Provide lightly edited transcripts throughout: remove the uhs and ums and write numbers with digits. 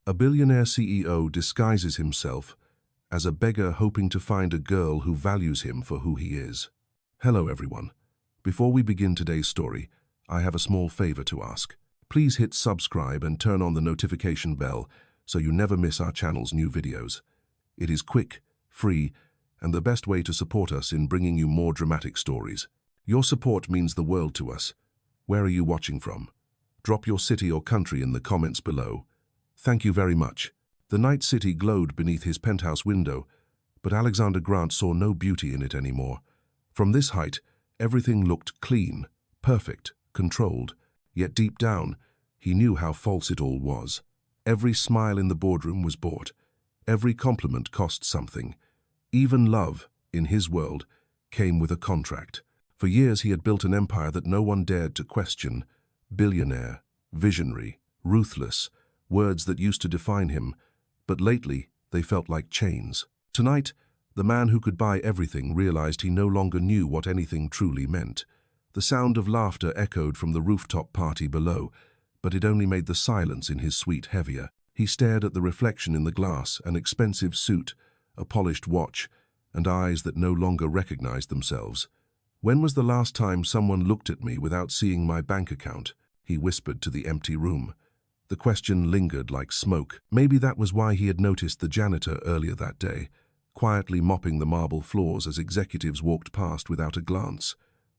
A billionaire CEO disguises himself as a beggar hoping to find a girl who values him for who he is. Hello everyone. Before we begin today's story, I have a small favor to ask. Please hit subscribe and turn on the notification bell so you never miss our channel's new videos. It is quick, free, and the best way to support us in bringing you more dramatic stories. Your support means the world to us. Where are you watching from? Drop your city or country in the comments below. Thank you very much. The night city glowed beneath his penthouse window, but Alexander Grant saw no beauty in it anymore. From this height, everything looked clean, perfect, controlled, yet deep down, he knew how false it all was. Every smile in the boardroom was bought. Every compliment cost something. Even love, in his world, came with a contract. For years he had built an empire that no one dared to question. Billionaire, visionary, ruthless, words that used to define him, but lately they felt like chains. Tonight, the man who could buy everything realized he no longer knew what anything truly meant. The sound of laughter echoed from the rooftop party below, but it only made the silence in his suite heavier. He stared at the reflection in the glass, an expensive suit, a polished watch, and eyes that no longer recognized themselves. "When was the last time someone looked at me without seeing my bank account?" he whispered to the empty room. The question lingered like smoke. Maybe that was why he had noticed the janitor earlier that day, quietly mopping the marble floors as executives walked past without a glance.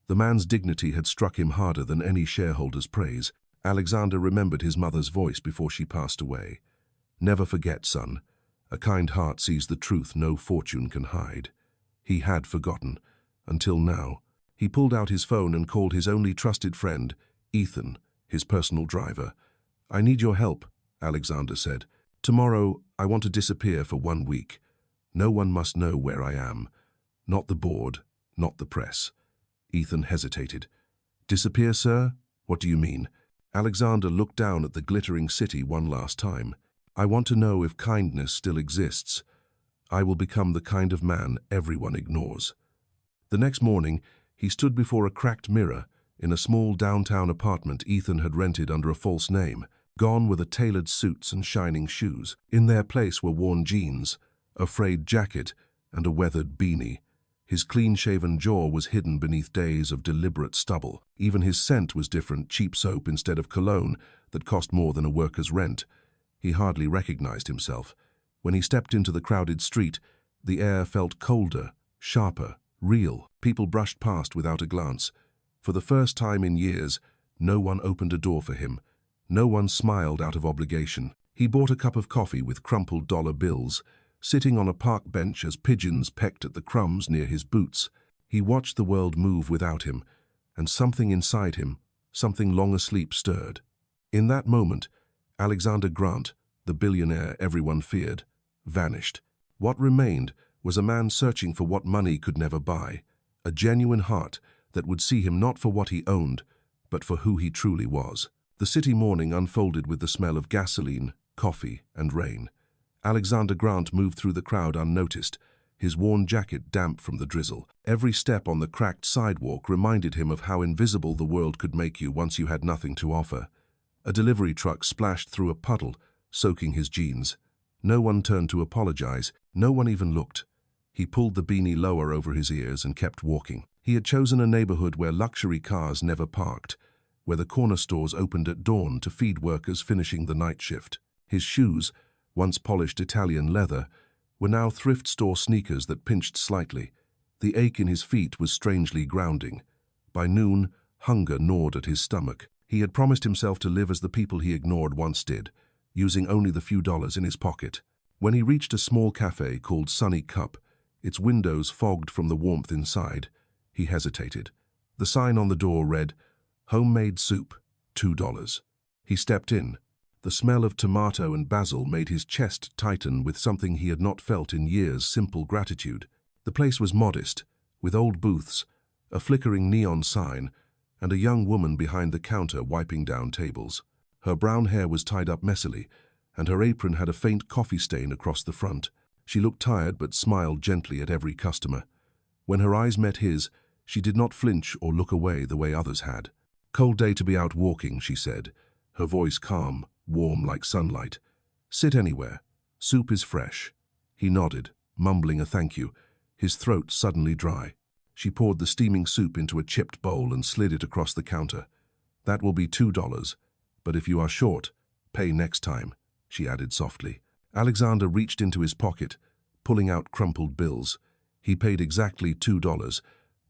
The man's dignity had struck him harder than any shareholder's praise. Alexander remembered his mother's voice before she passed away. "Never forget, son. A kind heart sees the truth no fortune can hide." He had forgotten, until now. He pulled out his phone and called his only trusted friend, Ethan, his personal driver. "I need your help," Alexander said. "Tomorrow, I want to disappear for 1 week. No one must know where I am. Not the board, not the press." Ethan hesitated. "Disappear, sir? What do you mean?" Alexander looked down at the glittering city one last time. "I want to know if kindness still exists. I will become the kind of man everyone ignores." The next morning, he stood before a cracked mirror in a small downtown apartment Ethan had rented under a false name. Gone were the tailored suits and shining shoes. In their place were worn jeans, a frayed jacket, and a weathered beanie. His clean-shaven jaw was hidden beneath days of deliberate stubble. Even his scent was different, cheap soap instead of cologne that cost more than a worker's rent. He hardly recognized himself. When he stepped into the crowded street, the air felt colder, sharper, real. People brushed past without a glance. For the first time in years, no one opened a door for him. No one smiled out of obligation. He bought a cup of coffee with crumpled dollar bills, sitting on a park bench as pigeons pecked at the crumbs near his boots. He watched the world move without him, and something inside him, something long asleep, stirred. In that moment, Alexander Grant, the billionaire everyone feared, vanished. What remained was a man searching for what money could never buy, a genuine heart that would see him not for what he owned, but for who he truly was. The city morning unfolded with the smell of gasoline, coffee, and rain. Alexander Grant moved through the crowd unnoticed, his worn jacket damp from the drizzle. Every step on the cracked sidewalk reminded him of how invisible the world could make you once you had nothing to offer. A delivery truck splashed through a puddle, soaking his jeans. No one turned to apologize, no one even looked. He pulled the beanie lower over his ears and kept walking. He had chosen a neighborhood where luxury cars never parked, where the corner stores opened at dawn to feed workers finishing the night shift. His shoes, once polished Italian leather, were now thrift store sneakers that pinched slightly. The ache in his feet was strangely grounding. By noon, hunger gnawed at his stomach. He had promised himself to live as the people he ignored once did, using only the few dollars in his pocket. When he reached a small cafe called Sunny Cup, its windows fogged from the warmth inside, he hesitated. The sign on the door read, "Homemade soup, $2." He stepped in. The smell of tomato and basil made his chest tighten with something he had not felt in years, simple gratitude. The place was modest, with old booths, a flickering neon sign, and a young woman behind the counter wiping down tables. Her brown hair was tied up messily, and her apron had a faint coffee stain across the front. She looked tired but smiled gently at every customer. When her eyes met his, she did not flinch or look away the way others had. "Cold day to be out walking," she said, her voice calm, warm like sunlight. Sit anywhere. Soup is fresh. He nodded, mumbling a thank you, his throat suddenly dry. She poured the steaming soup into a chipped bowl and slid it across the counter. That will be $2, but if you are short, pay next time, she added softly. Alexander reached into his pocket, pulling out crumpled bills. He paid exactly $2,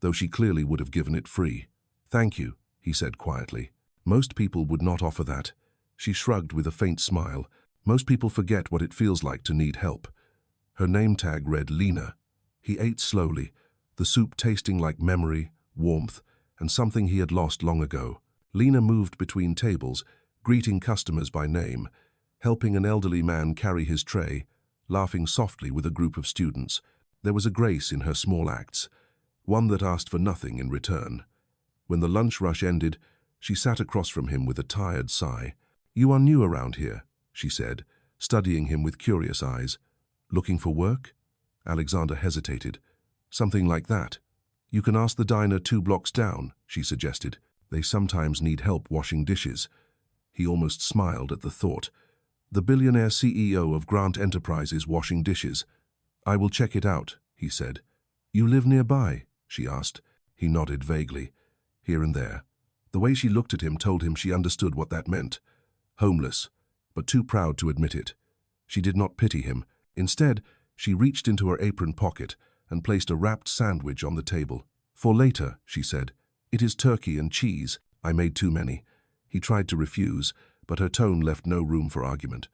though she clearly would have given it free. Thank you, he said quietly. Most people would not offer that. She shrugged with a faint smile. Most people forget what it feels like to need help. Her name tag read Lena. He ate slowly, the soup tasting like memory, warmth, and something he had lost long ago. Lena moved between tables, greeting customers by name, helping an elderly man carry his tray, laughing softly with a group of students. There was a grace in her small acts, one that asked for nothing in return. When the lunch rush ended, she sat across from him with a tired sigh. "You are new around here," she said, studying him with curious eyes. "Looking for work?" Alexander hesitated. "Something like that. You can ask the diner 2 blocks down," she suggested. "They sometimes need help washing dishes." He almost smiled at the thought. The billionaire CEO of Grant Enterprises washing dishes. "I will check it out," he said. "You live nearby?" she asked. He nodded vaguely. Here and there. The way she looked at him told him she understood what that meant. Homeless, but too proud to admit it. She did not pity him. Instead, she reached into her apron pocket and placed a wrapped sandwich on the table. "For later," she said. "It is turkey and cheese. I made too many." He tried to refuse, but her tone left no room for argument.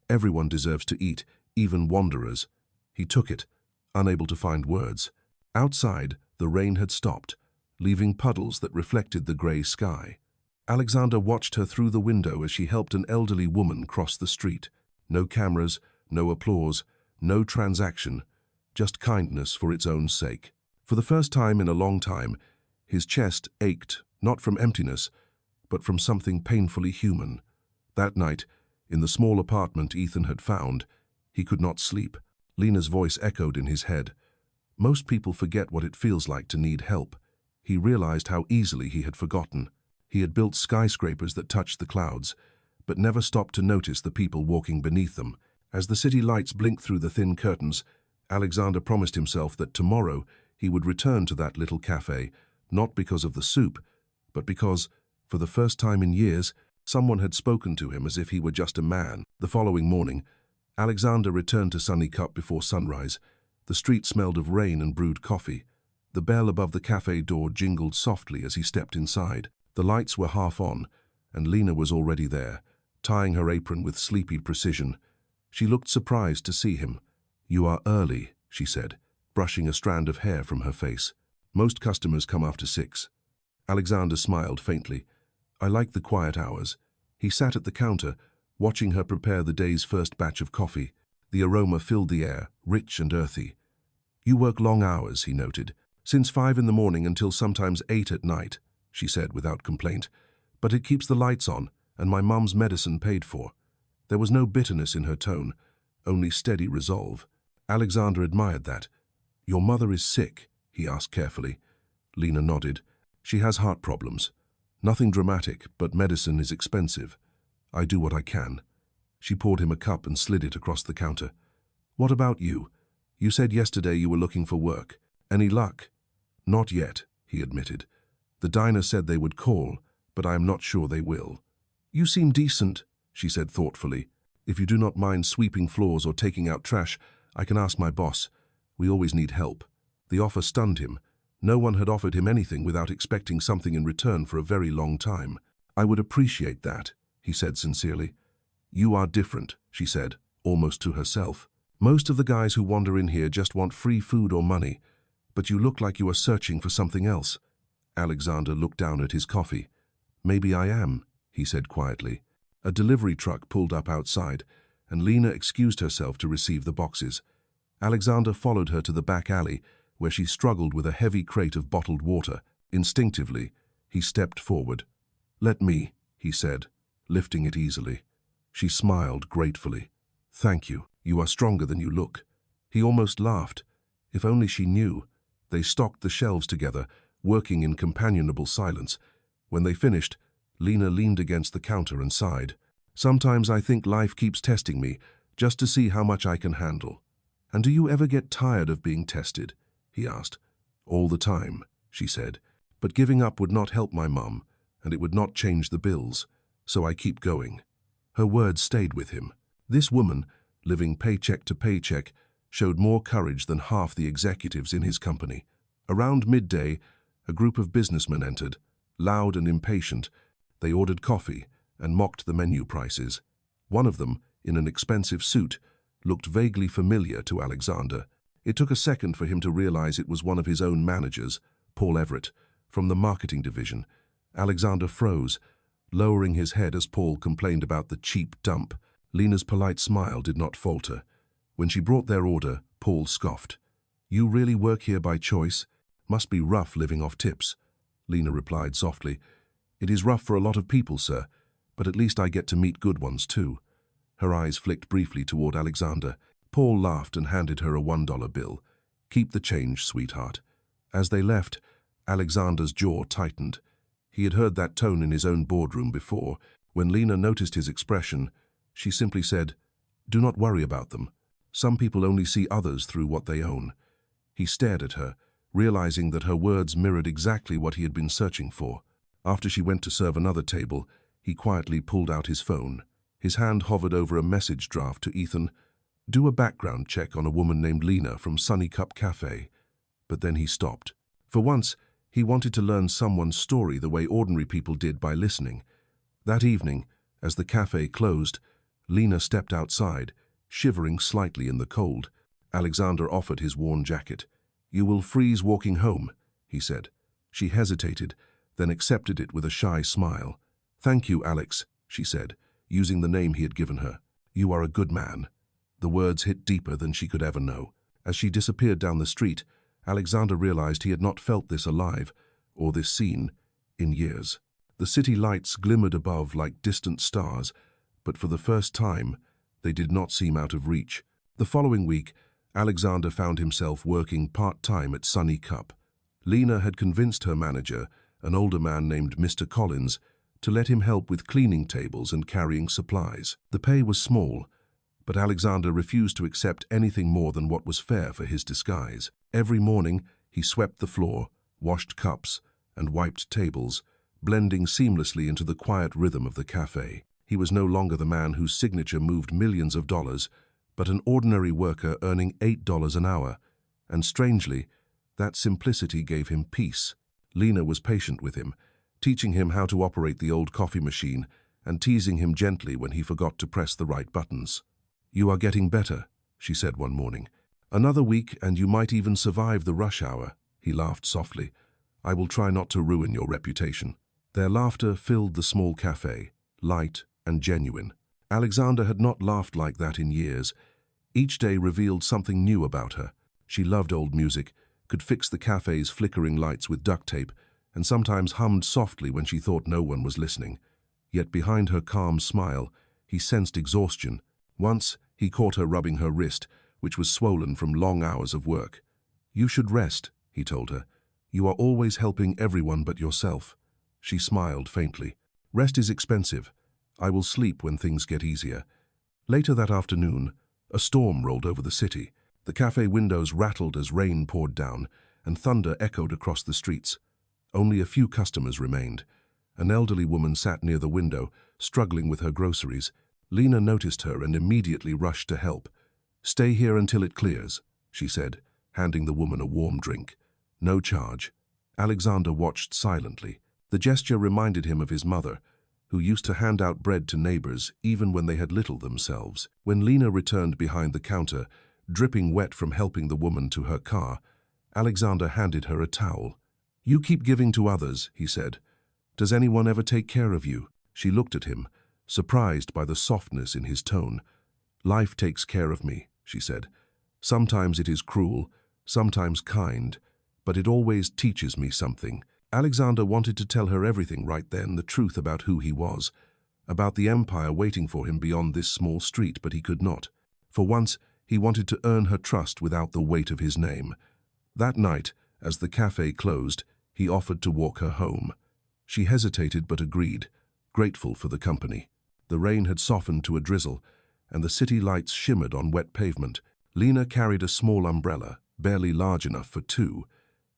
Everyone deserves to eat, even wanderers. He took it, unable to find words. Outside, the rain had stopped, leaving puddles that reflected the grey sky. Alexander watched her through the window as she helped an elderly woman cross the street. No cameras, no applause, no transaction, just kindness for its own sake. For the first time in a long time, his chest ached, not from emptiness, but from something painfully human. That night, in the small apartment Ethan had found, he could not sleep. Lena's voice echoed in his head. Most people forget what it feels like to need help. He realized how easily he had forgotten. He had built skyscrapers that touched the clouds, but never stopped to notice the people walking beneath them. As the city lights blinked through the thin curtains, Alexander promised himself that tomorrow he would return to that little cafe, not because of the soup, but because, for the first time in years, someone had spoken to him as if he were just a man. The following morning, Alexander returned to Sunny Cup before sunrise. The street smelled of rain and brewed coffee. The bell above the cafe door jingled softly as he stepped inside. The lights were half on, and Lena was already there, tying her apron with sleepy precision. She looked surprised to see him. "You are early," she said, brushing a strand of hair from her face. "Most customers come after 6. Alexander smiled faintly. "I like the quiet hours." He sat at the counter, watching her prepare the day's first batch of coffee. The aroma filled the air, rich and earthy. "You work long hours," he noted. "Since 5 in the morning until sometimes 8 at night," she said without complaint. "But it keeps the lights on, and my mum's medicine paid for." There was no bitterness in her tone, only steady resolve. Alexander admired that. "Your mother is sick?" he asked carefully. Lena nodded. "She has heart problems. Nothing dramatic, but medicine is expensive. I do what I can." She poured him a cup and slid it across the counter. "What about you? You said yesterday you were looking for work. Any luck?" "Not yet," he admitted. "The diner said they would call, but I am not sure they will." "You seem decent," she said thoughtfully. "If you do not mind sweeping floors or taking out trash, I can ask my boss. We always need help." The offer stunned him. No one had offered him anything without expecting something in return for a very long time. "I would appreciate that," he said sincerely. "You are different," she said, almost to herself. "Most of the guys who wander in here just want free food or money, but you look like you are searching for something else." Alexander looked down at his coffee. "Maybe I am," he said quietly. A delivery truck pulled up outside, and Lena excused herself to receive the boxes. Alexander followed her to the back alley, where she struggled with a heavy crate of bottled water. Instinctively, he stepped forward. "Let me," he said, lifting it easily. She smiled gratefully. "Thank you. You are stronger than you look." He almost laughed. If only she knew. They stocked the shelves together, working in companionable silence. When they finished, Lena leaned against the counter and sighed. Sometimes I think life keeps testing me, just to see how much I can handle. And do you ever get tired of being tested? He asked. All the time, she said. But giving up would not help my mum, and it would not change the bills, so I keep going. Her words stayed with him. This woman, living paycheck to paycheck, showed more courage than half the executives in his company. Around midday, a group of businessmen entered, loud and impatient. They ordered coffee and mocked the menu prices. One of them, in an expensive suit, looked vaguely familiar to Alexander. It took a second for him to realize it was one of his own managers, Paul Everett, from the marketing division. Alexander froze, lowering his head as Paul complained about the cheap dump. Lena's polite smile did not falter. When she brought their order, Paul scoffed. You really work here by choice? Must be rough living off tips. Lena replied softly. It is rough for a lot of people, sir, but at least I get to meet good ones too. Her eyes flicked briefly toward Alexander. Paul laughed and handed her a $1 bill. Keep the change, sweetheart. As they left, Alexander's jaw tightened. He had heard that tone in his own boardroom before. When Lena noticed his expression, she simply said, Do not worry about them. Some people only see others through what they own. He stared at her, realizing that her words mirrored exactly what he had been searching for. After she went to serve another table, he quietly pulled out his phone. His hand hovered over a message draft to Ethan. Do a background check on a woman named Lena from Sunny Cup Cafe. But then he stopped. For once, he wanted to learn someone's story the way ordinary people did by listening. That evening, as the cafe closed, Lena stepped outside, shivering slightly in the cold. Alexander offered his worn jacket. You will freeze walking home, he said. She hesitated, then accepted it with a shy smile. Thank you, Alex, she said, using the name he had given her. You are a good man. The words hit deeper than she could ever know. As she disappeared down the street, Alexander realized he had not felt this alive, or this seen, in years. The city lights glimmered above like distant stars, but for the first time, they did not seem out of reach. The following week, Alexander found himself working part-time at Sunny Cup. Lena had convinced her manager, an older man named Mr. Collins, to let him help with cleaning tables and carrying supplies. The pay was small, but Alexander refused to accept anything more than what was fair for his disguise. Every morning, he swept the floor, washed cups, and wiped tables, blending seamlessly into the quiet rhythm of the cafe. He was no longer the man whose signature moved millions of dollars, but an ordinary worker earning $8 an hour, and strangely, that simplicity gave him peace. Lena was patient with him, teaching him how to operate the old coffee machine and teasing him gently when he forgot to press the right buttons. You are getting better, she said one morning. Another week and you might even survive the rush hour, he laughed softly. I will try not to ruin your reputation. Their laughter filled the small cafe, light and genuine. Alexander had not laughed like that in years. Each day revealed something new about her. She loved old music, could fix the cafe's flickering lights with duct tape, and sometimes hummed softly when she thought no one was listening. Yet behind her calm smile, he sensed exhaustion. Once, he caught her rubbing her wrist, which was swollen from long hours of work. You should rest, he told her. You are always helping everyone but yourself. She smiled faintly. Rest is expensive. I will sleep when things get easier. Later that afternoon, a storm rolled over the city. The cafe windows rattled as rain poured down, and thunder echoed across the streets. Only a few customers remained. An elderly woman sat near the window, struggling with her groceries. Lena noticed her and immediately rushed to help. Stay here until it clears, she said, handing the woman a warm drink. No charge. Alexander watched silently. The gesture reminded him of his mother, who used to hand out bread to neighbors even when they had little themselves. When Lena returned behind the counter, dripping wet from helping the woman to her car, Alexander handed her a towel. You keep giving to others, he said. Does anyone ever take care of you? She looked at him, surprised by the softness in his tone. Life takes care of me, she said. Sometimes it is cruel, sometimes kind, but it always teaches me something. Alexander wanted to tell her everything right then, the truth about who he was, about the empire waiting for him beyond this small street, but he could not. For once, he wanted to earn her trust without the weight of his name. That night, as the cafe closed, he offered to walk her home. She hesitated but agreed, grateful for the company. The rain had softened to a drizzle, and the city lights shimmered on wet pavement. Lena carried a small umbrella, barely large enough for two,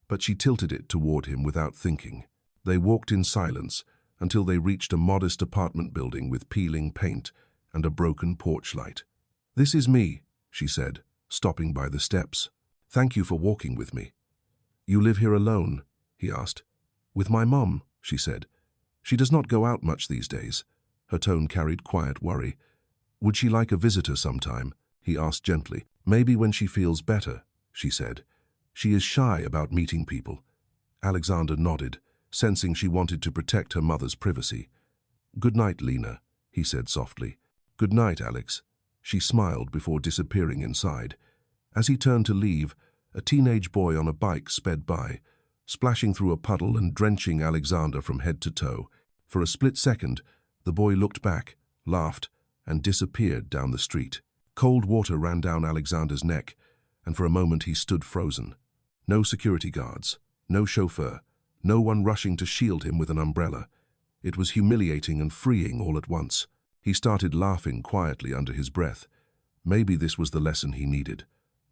but she tilted it toward him without thinking. They walked in silence until they reached a modest apartment building with peeling paint and a broken porch light. "This is me," she said, stopping by the steps. "Thank you for walking with me." "You live here alone?" he asked. "With my mom," she said. "She does not go out much these days." Her tone carried quiet worry. "Would she like a visitor sometime?" he asked gently. "Maybe when she feels better," she said. "She is shy about meeting people." Alexander nodded, sensing she wanted to protect her mother's privacy. "Good night, Lena," he said softly. "Good night, Alex." She smiled before disappearing inside. As he turned to leave, a teenage boy on a bike sped by, splashing through a puddle and drenching Alexander from head to toe. For a split second, the boy looked back, laughed, and disappeared down the street. Cold water ran down Alexander's neck, and for a moment he stood frozen. No security guards, no chauffeur, no one rushing to shield him with an umbrella. It was humiliating and freeing all at once. He started laughing quietly under his breath. Maybe this was the lesson he needed.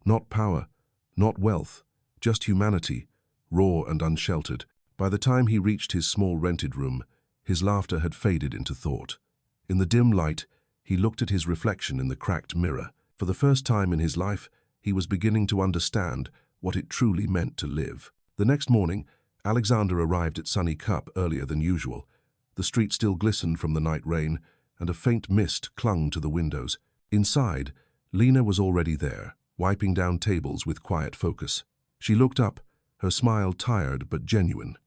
Not power, not wealth, just humanity, raw and unsheltered. By the time he reached his small rented room, his laughter had faded into thought. In the dim light, he looked at his reflection in the cracked mirror. For the first time in his life, he was beginning to understand what it truly meant to live. The next morning, Alexander arrived at Sunny Cup earlier than usual. The street still glistened from the night rain, and a faint mist clung to the windows. Inside, Lena was already there, wiping down tables with quiet focus. She looked up, her smile tired but genuine.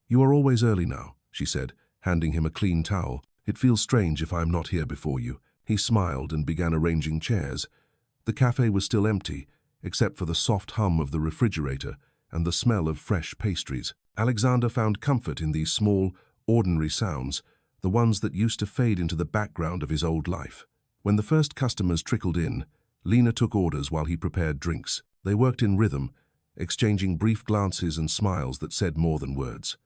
"You are always early now," she said, handing him a clean towel. "It feels strange if I am not here before you." He smiled and began arranging chairs. The cafe was still empty, except for the soft hum of the refrigerator and the smell of fresh pastries. Alexander found comfort in these small, ordinary sounds, the ones that used to fade into the background of his old life. When the first customers trickled in, Lena took orders while he prepared drinks. They worked in rhythm, exchanging brief glances and smiles that said more than words.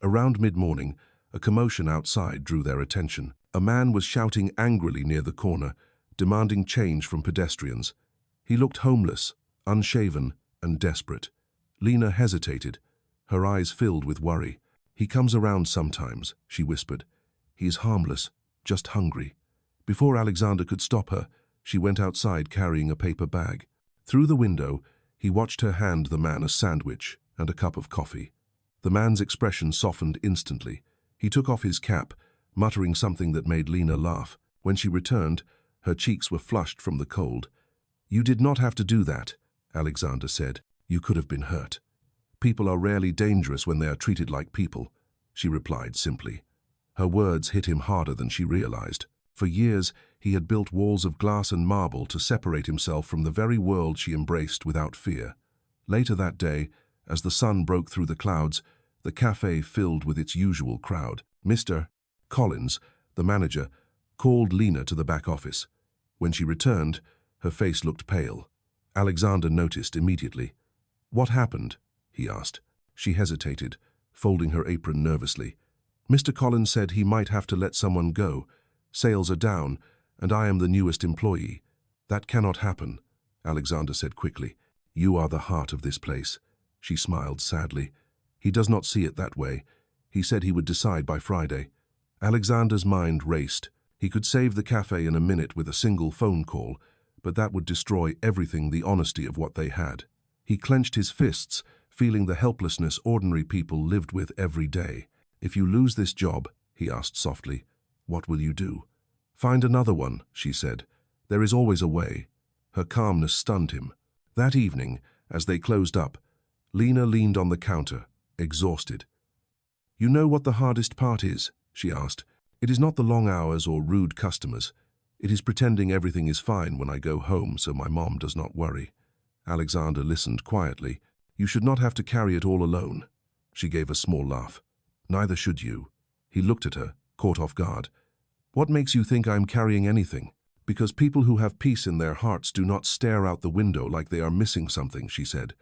Around mid-morning, a commotion outside drew their attention. A man was shouting angrily near the corner, demanding change from pedestrians. He looked homeless, unshaven, and desperate. Lena hesitated, her eyes filled with worry. "He comes around sometimes," she whispered. "He is harmless, just hungry." Before Alexander could stop her, she went outside carrying a paper bag. Through the window, he watched her hand the man a sandwich and a cup of coffee. The man's expression softened instantly. He took off his cap, muttering something that made Lena laugh. When she returned, her cheeks were flushed from the cold. "You did not have to do that," Alexander said. "You could have been hurt." "People are rarely dangerous when they are treated like people," she replied simply. Her words hit him harder than she realized. For years, he had built walls of glass and marble to separate himself from the very world she embraced without fear. Later that day, as the sun broke through the clouds, the cafe filled with its usual crowd. Mr. Collins, the manager, called Lena to the back office. When she returned, her face looked pale. Alexander noticed immediately. "What happened?" he asked. She hesitated, folding her apron nervously. "Mr. Collins said he might have to let someone go. Sales are down, and I am the newest employee." "That cannot happen," Alexander said quickly. "You are the heart of this place." She smiled sadly. "He does not see it that way. He said he would decide by Friday." Alexander's mind raced. He could save the cafe in a minute with a single phone call, but that would destroy everything, the honesty of what they had. He clenched his fists, feeling the helplessness ordinary people lived with every day. "If you lose this job," he asked softly, "what will you do?" "Find another one," she said. "There is always a way." Her calmness stunned him. That evening, as they closed up, Lena leaned on the counter, exhausted. "You know what the hardest part is?" she asked. "It is not the long hours or rude customers. It is pretending everything is fine when I go home so my mom does not worry." Alexander listened quietly. "You should not have to carry it all alone." She gave a small laugh. "Neither should you." He looked at her, caught off guard. "What makes you think I am carrying anything?" "Because people who have peace in their hearts do not stare out the window like they are missing something," she said.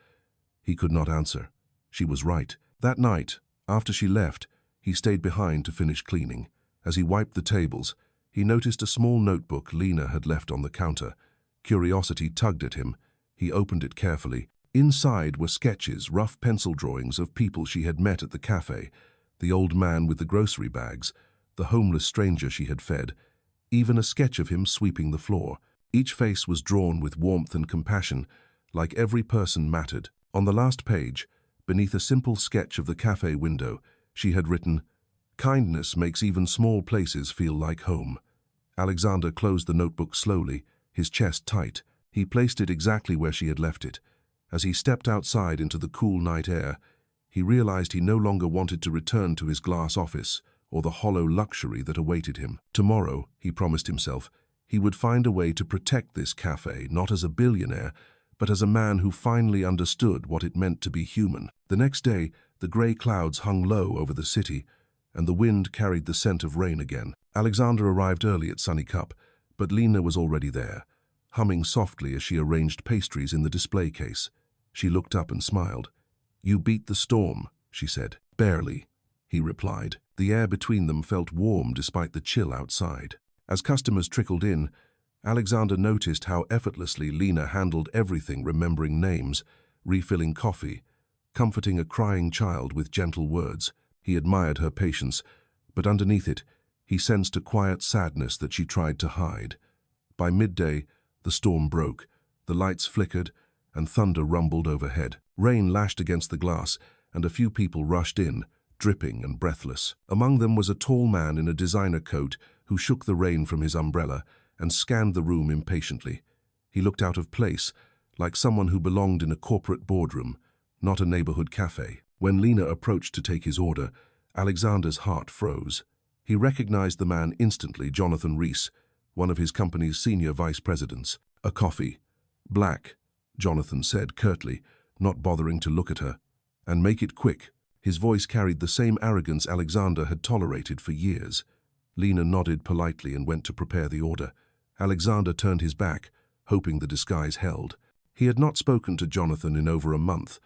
He could not answer. She was right. That night, after she left, he stayed behind to finish cleaning. As he wiped the tables, He noticed a small notebook Lena had left on the counter. Curiosity tugged at him. He opened it carefully. Inside were sketches, rough pencil drawings of people she had met at the cafe, the old man with the grocery bags, the homeless stranger she had fed, even a sketch of him sweeping the floor. Each face was drawn with warmth and compassion, like every person mattered. On the last page, beneath a simple sketch of the cafe window, she had written, "Kindness makes even small places feel like home." Alexander closed the notebook slowly, his chest tight. He placed it exactly where she had left it. As he stepped outside into the cool night air, he realized he no longer wanted to return to his glass office or the hollow luxury that awaited him. Tomorrow, he promised himself, he would find a way to protect this cafe, not as a billionaire, but as a man who finally understood what it meant to be human. The next day, the grey clouds hung low over the city, and the wind carried the scent of rain again. Alexander arrived early at Sunny Cup, but Lena was already there, humming softly as she arranged pastries in the display case. She looked up and smiled. "You beat the storm," she said. "Barely," he replied. The air between them felt warm despite the chill outside. As customers trickled in, Alexander noticed how effortlessly Lena handled everything, remembering names, refilling coffee, comforting a crying child with gentle words. He admired her patience, but underneath it, he sensed a quiet sadness that she tried to hide. By midday, the storm broke, the lights flickered, and thunder rumbled overhead. Rain lashed against the glass, and a few people rushed in, dripping and breathless. Among them was a tall man in a designer coat who shook the rain from his umbrella and scanned the room impatiently. He looked out of place, like someone who belonged in a corporate boardroom, not a neighborhood cafe. When Lena approached to take his order, Alexander's heart froze. He recognized the man instantly, Jonathan Reese, one of his company's senior vice presidents. "A coffee." "Black," Jonathan said curtly, not bothering to look at her. "And make it quick." His voice carried the same arrogance Alexander had tolerated for years. Lena nodded politely and went to prepare the order. Alexander turned his back, hoping the disguise held. He had not spoken to Jonathan in over a month,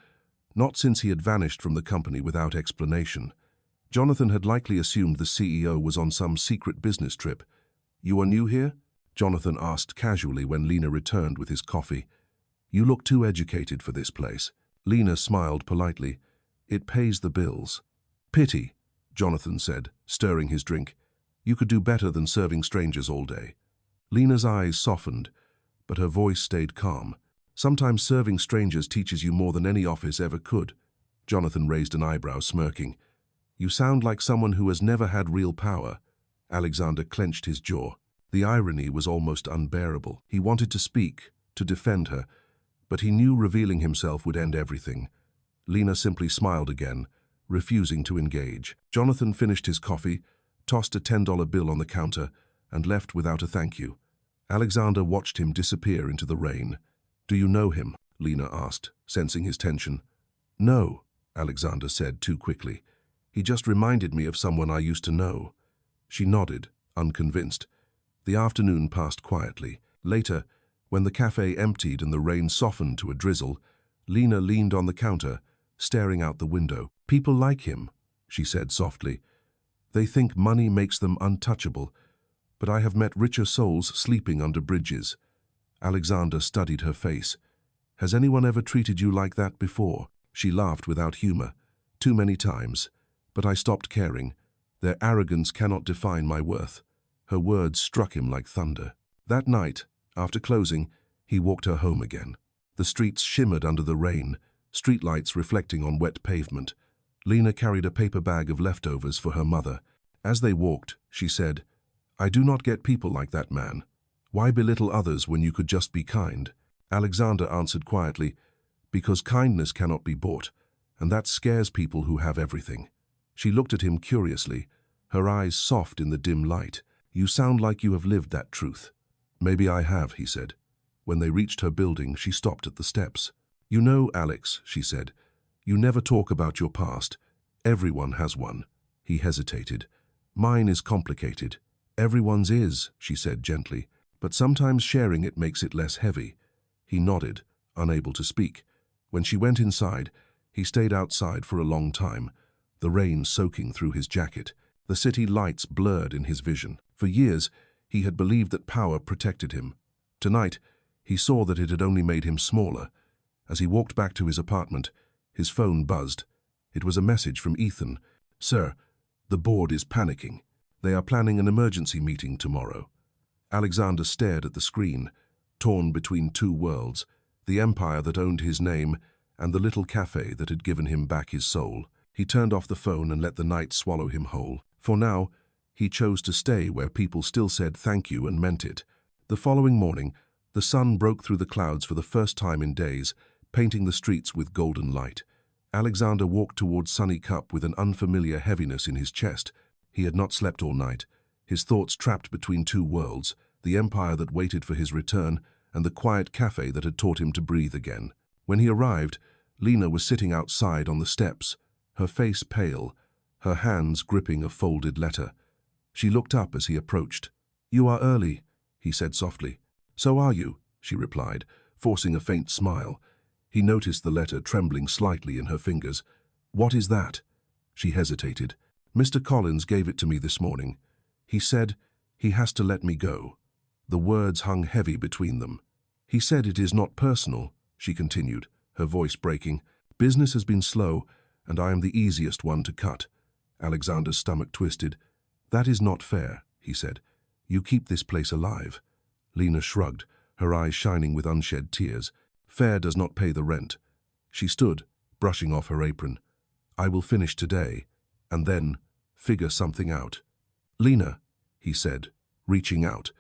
not since he had vanished from the company without explanation. Jonathan had likely assumed the CEO was on some secret business trip. "You are new here?" Jonathan asked casually when Lena returned with his coffee. "You look too educated for this place." Lena smiled politely. "It pays the bills." "Pity," Jonathan said, stirring his drink. "You could do better than serving strangers all day." Lena's eyes softened, but her voice stayed calm. "Sometimes serving strangers teaches you more than any office ever could." Jonathan raised an eyebrow, smirking. "You sound like someone who has never had real power." Alexander clenched his jaw. The irony was almost unbearable. He wanted to speak, to defend her, but he knew revealing himself would end everything. Lena simply smiled again, refusing to engage. Jonathan finished his coffee, tossed a $10 bill on the counter, and left without a thank you. Alexander watched him disappear into the rain. "Do you know him?" Lena asked, sensing his tension. "No," Alexander said too quickly. "He just reminded me of someone I used to know." She nodded, unconvinced. The afternoon passed quietly. Later, when the cafe emptied and the rain softened to a drizzle, Lena leaned on the counter, staring out the window. "People like him," she said softly. "They think money makes them untouchable, but I have met richer souls sleeping under bridges." Alexander studied her face. "Has anyone ever treated you like that before?" She laughed without humor. "Too many times. But I stopped caring. Their arrogance cannot define my worth." Her words struck him like thunder. That night, after closing, he walked her home again. The streets shimmered under the rain, streetlights reflecting on wet pavement. Lena carried a paper bag of leftovers for her mother. As they walked, she said, "I do not get people like that man. Why belittle others when you could just be kind?" Alexander answered quietly, "Because kindness cannot be bought, and that scares people who have everything." She looked at him curiously, her eyes soft in the dim light. "You sound like you have lived that truth." "Maybe I have," he said. When they reached her building, she stopped at the steps. "You know, Alex," she said, "you never talk about your past. Everyone has one." He hesitated. "Mine is complicated." "Everyone's is," she said gently, "but sometimes sharing it makes it less heavy." He nodded, unable to speak. When she went inside, he stayed outside for a long time, the rain soaking through his jacket. The city lights blurred in his vision. For years, He had believed that power protected him. Tonight, he saw that it had only made him smaller. As he walked back to his apartment, his phone buzzed. It was a message from Ethan. "Sir, the board is panicking. They are planning an emergency meeting tomorrow." Alexander stared at the screen, torn between two worlds, the empire that owned his name and the little cafe that had given him back his soul. He turned off the phone and let the night swallow him whole. For now, he chose to stay where people still said thank you and meant it. The following morning, the sun broke through the clouds for the first time in days, painting the streets with golden light. Alexander walked towards Sunny Cup with an unfamiliar heaviness in his chest. He had not slept all night, his thoughts trapped between two worlds, the empire that waited for his return and the quiet cafe that had taught him to breathe again. When he arrived, Lena was sitting outside on the steps, her face pale, her hands gripping a folded letter. She looked up as he approached. "You are early," he said softly. "So are you," she replied, forcing a faint smile. He noticed the letter trembling slightly in her fingers. "What is that?" She hesitated. "Mr. Collins gave it to me this morning. He said he has to let me go." The words hung heavy between them. "He said it is not personal," she continued, her voice breaking. "Business has been slow, and I am the easiest one to cut." Alexander's stomach twisted. "That is not fair," he said. "You keep this place alive." Lena shrugged, her eyes shining with unshed tears. "Fair does not pay the rent." She stood, brushing off her apron. "I will finish today, and then figure something out." "Lena," he said, reaching out,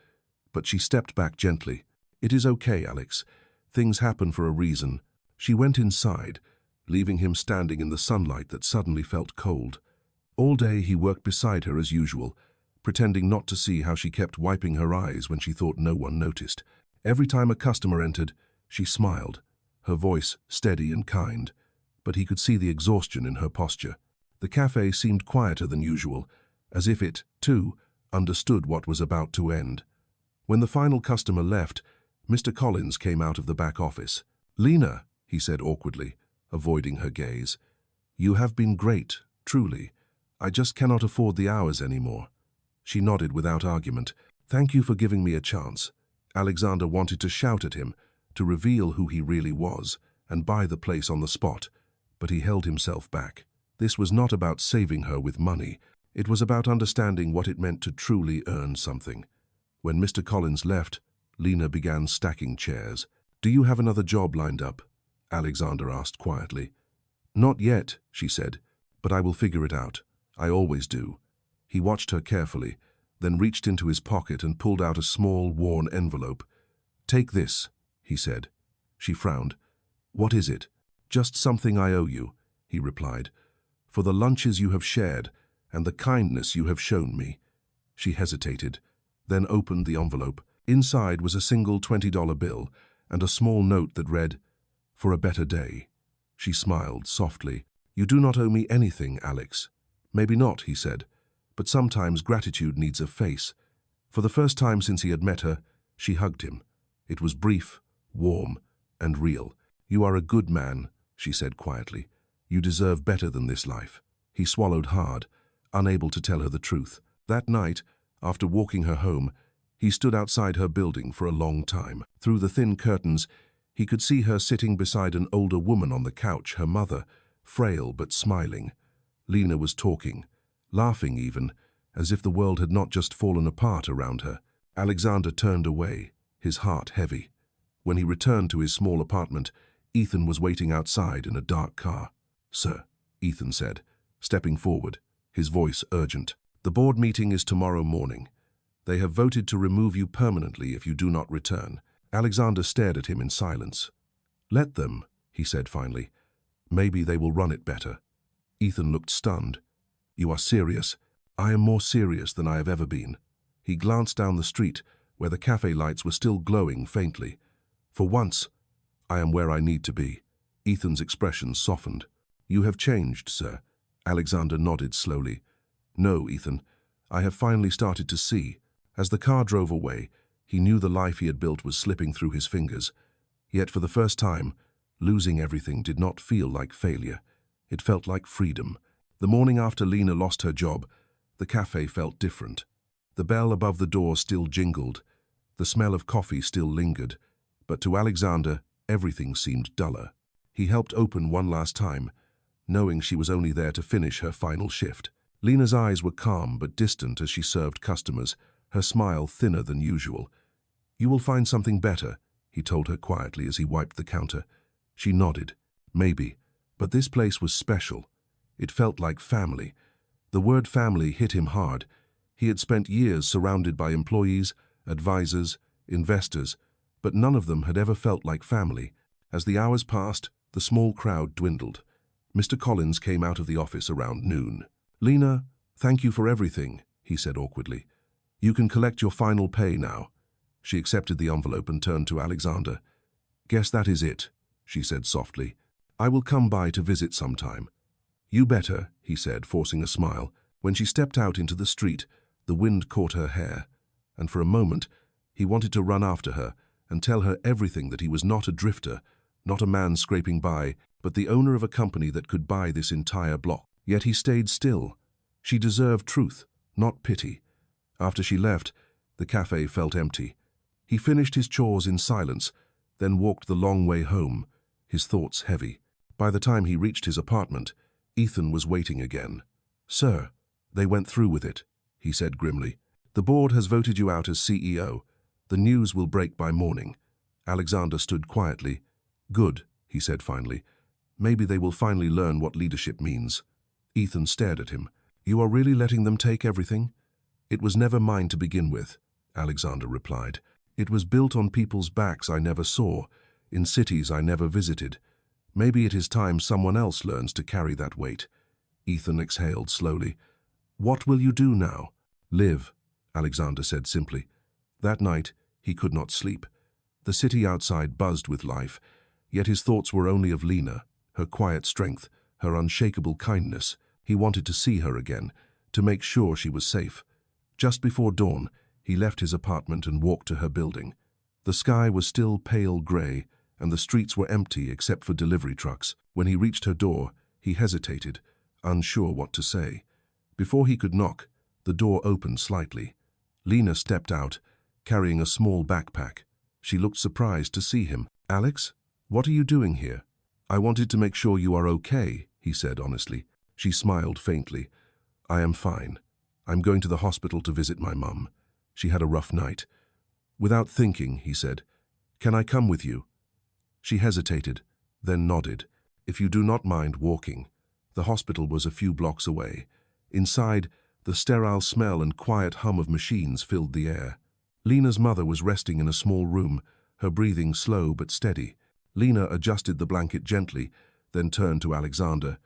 but she stepped back gently. "It is okay, Alex. Things happen for a reason." She went inside, leaving him standing in the sunlight that suddenly felt cold. All day he worked beside her as usual, pretending not to see how she kept wiping her eyes when she thought no one noticed. Every time a customer entered, she smiled, her voice steady and kind, but he could see the exhaustion in her posture. The cafe seemed quieter than usual, as if it, too, understood what was about to end. When the final customer left, Mr. Collins came out of the back office. "Lena," he said awkwardly, avoiding her gaze. "You have been great, truly. I just cannot afford the hours anymore." She nodded without argument. "Thank you for giving me a chance." Alexander wanted to shout at him, to reveal who he really was, and buy the place on the spot, but he held himself back. This was not about saving her with money. It was about understanding what it meant to truly earn something. When Mr. Collins left, Lena began stacking chairs. "Do you have another job lined up?" Alexander asked quietly. "Not yet," she said, "but I will figure it out. I always do." He watched her carefully, then reached into his pocket and pulled out a small, worn envelope. "Take this," he said. She frowned. "What is it?" "Just something I owe you," he replied, "for the lunches you have shared and the kindness you have shown me." She hesitated, then opened the envelope. Inside was a single $20 bill and a small note that read, "For a better day." She smiled softly. "You do not owe me anything, Alex." "Maybe not," he said, "but sometimes gratitude needs a face." For the first time since he had met her, she hugged him. It was brief, warm, and real. "You are a good man," she said quietly. "You deserve better than this life." He swallowed hard, unable to tell her the truth. That night, after walking her home, he stood outside her building for a long time. Through the thin curtains, he could see her sitting beside an older woman on the couch, her mother, frail but smiling. Lena was talking, laughing even, as if the world had not just fallen apart around her. Alexander turned away, his heart heavy. When he returned to his small apartment, Ethan was waiting outside in a dark car. "Sir," Ethan said, stepping forward, his voice urgent. "The board meeting is tomorrow morning. They have voted to remove you permanently if you do not return." Alexander stared at him in silence. "Let them," he said finally. "Maybe they will run it better." Ethan looked stunned. "You are serious?" "I am more serious than I have ever been." He glanced down the street, where the cafe lights were still glowing faintly. "For once, I am where I need to be." Ethan's expression softened. "You have changed, sir." Alexander nodded slowly. "No, Ethan, I have finally started to see." As the car drove away, he knew the life he had built was slipping through his fingers. Yet for the first time, losing everything did not feel like failure. It felt like freedom. The morning after Lena lost her job, the cafe felt different. The bell above the door still jingled. The smell of coffee still lingered. But to Alexander, everything seemed duller. He helped open one last time, knowing she was only there to finish her final shift. Lena's eyes were calm but distant as she served customers, her smile thinner than usual. "You will find something better," he told her quietly as he wiped the counter. She nodded. Maybe. But this place was special. It felt like family. The word family hit him hard. He had spent years surrounded by employees, advisors, investors, but none of them had ever felt like family. As the hours passed, the small crowd dwindled. Mr. Collins came out of the office around noon. "Lena, thank you for everything," he said awkwardly. "You can collect your final pay now." She accepted the envelope and turned to Alexander. "Guess that is it," she said softly. "I will come by to visit sometime." "You better," he said, forcing a smile. When she stepped out into the street, the wind caught her hair, and for a moment he wanted to run after her and tell her everything, that he was not a drifter, not a man scraping by, but the owner of a company that could buy this entire block. Yet he stayed still. She deserved truth, not pity. After she left, the cafe felt empty. He finished his chores in silence, then walked the long way home, his thoughts heavy. By the time he reached his apartment, Ethan was waiting again. "Sir, they went through with it," he said grimly. "The board has voted you out as CEO. The news will break by morning." Alexander stood quietly. "Good," he said finally. "Maybe they will finally learn what leadership means." Ethan stared at him. "You are really letting them take everything?" "It was never mine to begin with," Alexander replied. "It was built on people's backs I never saw, in cities I never visited. Maybe it is time someone else learns to carry that weight." Ethan exhaled slowly. "What will you do now?" "Live," Alexander said simply. That night, he could not sleep. The city outside buzzed with life, yet his thoughts were only of Lena, her quiet strength, her unshakable kindness. He wanted to see her again, to make sure she was safe. Just before dawn, he left his apartment and walked to her building. The sky was still pale gray, and the streets were empty except for delivery trucks. When he reached her door, he hesitated, unsure what to say. Before he could knock, the door opened slightly. Lena stepped out, carrying a small backpack. She looked surprised to see him. "Alex, what are you doing here?" "I wanted to make sure you are okay," he said honestly. She smiled faintly. "I am fine. I'm going to the hospital to visit my mum. She had a rough night." Without thinking, he said, "Can I come with you?" She hesitated, then nodded. "If you do not mind walking." The hospital was a few blocks away. Inside, the sterile smell and quiet hum of machines filled the air. Lena's mother was resting in a small room, her breathing slow but steady. Lena adjusted the blanket gently, then turned to Alexander.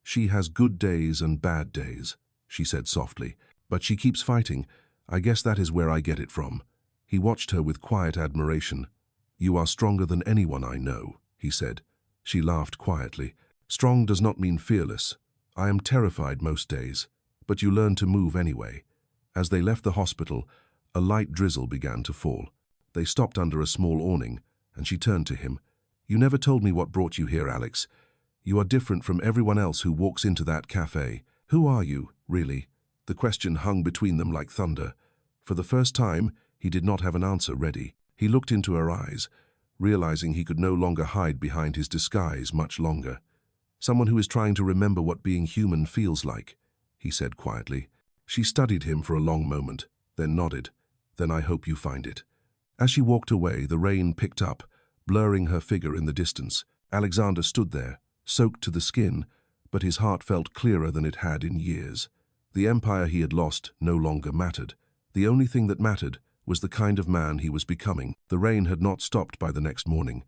"She has good days and bad days," she said softly. "But she keeps fighting. I guess that is where I get it from." He watched her with quiet admiration. "You are stronger than anyone I know," he said. She laughed quietly. "Strong does not mean fearless. I am terrified most days, but you learn to move anyway." As they left the hospital, a light drizzle began to fall. They stopped under a small awning, and she turned to him. "You never told me what brought you here, Alex. You are different from everyone else who walks into that cafe. Who are you, really?" The question hung between them like thunder. For the first time, he did not have an answer ready. He looked into her eyes, realizing he could no longer hide behind his disguise much longer. "Someone who is trying to remember what being human feels like," he said quietly. She studied him for a long moment, then nodded. "Then I hope you find it." As she walked away, the rain picked up, blurring her figure in the distance. Alexander stood there, soaked to the skin, but his heart felt clearer than it had in years. The empire he had lost no longer mattered. The only thing that mattered was the kind of man he was becoming. The rain had not stopped by the next morning.